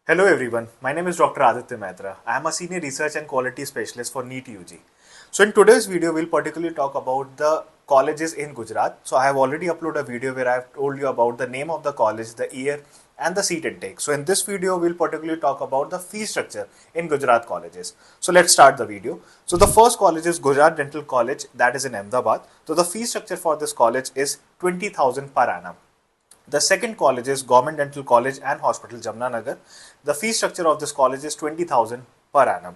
Hello everyone, my name is Dr. Aditya Maitra. I am a Senior Research and Quality Specialist for NEET UG. So in today's video, we'll particularly talk about the colleges in Gujarat. So I have already uploaded a video where I have told you about the name of the college, the year and the seat intake. So in this video, we'll particularly talk about the fee structure in Gujarat colleges. So let's start the video. So the first college is Gujarat Dental College, that is in Ahmedabad. So the fee structure for this college is 20,000 per annum. The second college is Govt Dental College and Hospital, Jamnagar. The fee structure of this college is 20,000 per annum.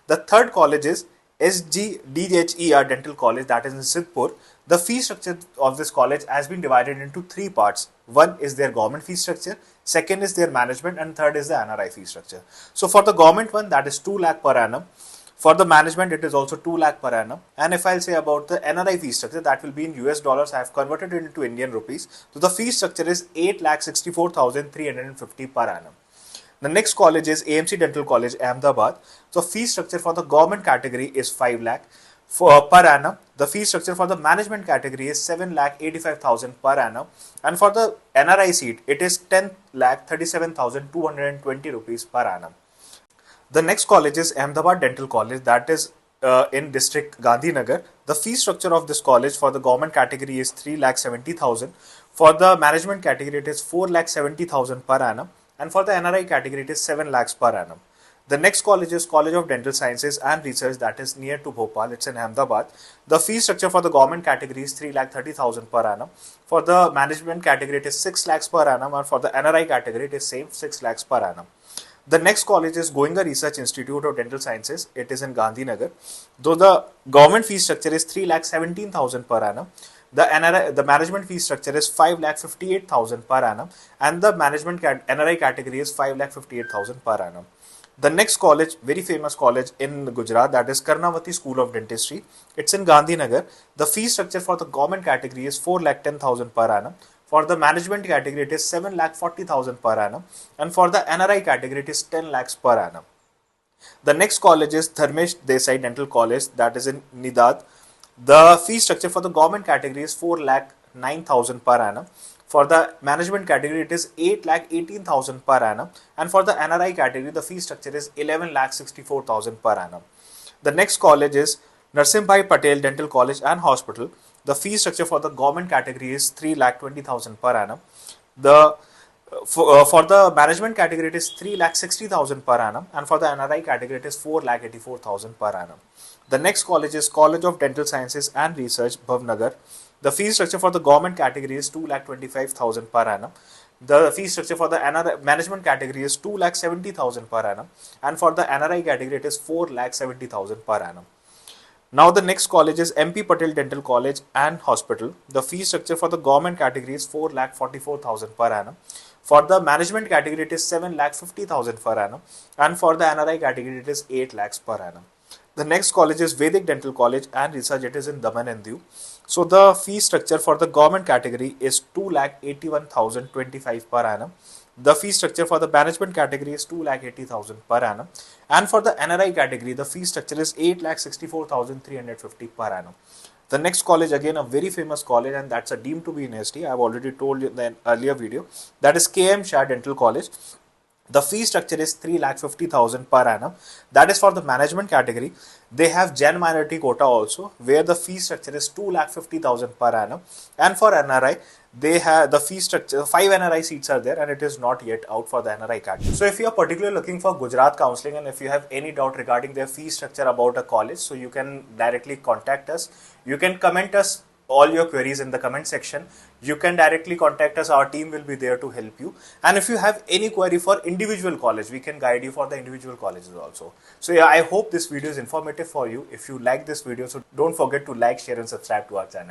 The third college is SGDHER Dental College, that is in Siddhpur. The fee structure of this college has been divided into three parts. One is their government fee structure, second is their management, and third is the NRI fee structure. So for the government one, that is 2 lakh per annum. For the management, it is also 2 lakh per annum. And if I'll say about the NRI fee structure, that will be in US dollars. I have converted it into Indian rupees. So the fee structure is 8,64,350 per annum. The next college is AMC Dental College, Ahmedabad. So fee structure for the government category is 5 lakh per annum. The fee structure for the management category is 7,85,000 per annum. And for the NRI seat, it is 10,37,220 rupees per annum. The next college is Ahmedabad Dental College, that is in district GandhiNagar. The fee structure of this college for the government category is 3,70,000. For the management category, it is 4,70,000 per annum. And for the NRI category, it is 7 lakhs per annum. The next college is College of Dental Sciences and Research, that is near to Bhopal. It's in Ahmedabad. The fee structure for the government category is 3,30,000 per annum. For the management category, it is 6 lakhs per annum. And for the NRI category, it is same 6 lakhs per annum. The next college is Goenka Research Institute of Dental Sciences. It is in GandhiNagar. Though the government fee structure is 3,17,000 per annum, the management fee structure is 5,58,000 per annum, and the NRI category is 5,58,000 per annum. The next college, very famous college in Gujarat, that is Karnavati School of Dentistry. It's in GandhiNagar. The fee structure for the government category is 4,10,000 per annum. For the management category, it is 7,40,000 per annum. And for the NRI category, it is 10 lakhs per annum. The next college is Dharmsinh Desai Dental College, that is in Nadiad. The fee structure for the government category is 4,09,000 per annum. For the management category, it is 8,18,000 per annum. And for the NRI category, the fee structure is 11,64,000 per annum. The next college is Narsinhbhai Patel Dental College and Hospital. The fee structure for the government category is 3,20,000 per annum. For the management category, it is 3,60,000 per annum. And for the NRI category, it is 4,84,000 per annum. The next college is College of Dental Sciences and Research, Bhavnagar. The fee structure for the government category is 2,25,000 per annum. The fee structure for the management category is 2,70,000 per annum. And for the NRI category, it is 4,70,000 per annum. Now the next college is MP Patel Dental College and Hospital. The fee structure for the government category is 4,44,000 per annum. For the management category, it is 7,50,000 per annum. And for the NRI category, it is 8 lakhs per annum. The next college is Vedic Dental College and Research. It is in Daman and Diu. So the fee structure for the government category is 2,81,025 per annum. The fee structure for the management category is 2,80,000 per annum. And for the NRI category, the fee structure is 8,64,350 per annum. The next college, again a very famous college, and that's a deemed to be in ST. I have already told you in the earlier video. That is KM Shah Dental College. The fee structure is 3,50,000 per annum. That is for the management category. They have Jain minority quota also, where the fee structure is 2,50,000 per annum. And for NRI, they have the fee structure, 5 NRI seats are there, and it is not yet out for the NRI category. So if you are particularly looking for Gujarat counselling, and if you have any doubt regarding their fee structure about a college, so you can directly contact us. You can comment us all your queries in the comment section. You can directly contact us. Our team will be there to help you. And if you have any query for individual college, we can guide you for the individual colleges also. So yeah, I hope this video is informative for you. If you like this video, so don't forget to like, share and subscribe to our channel.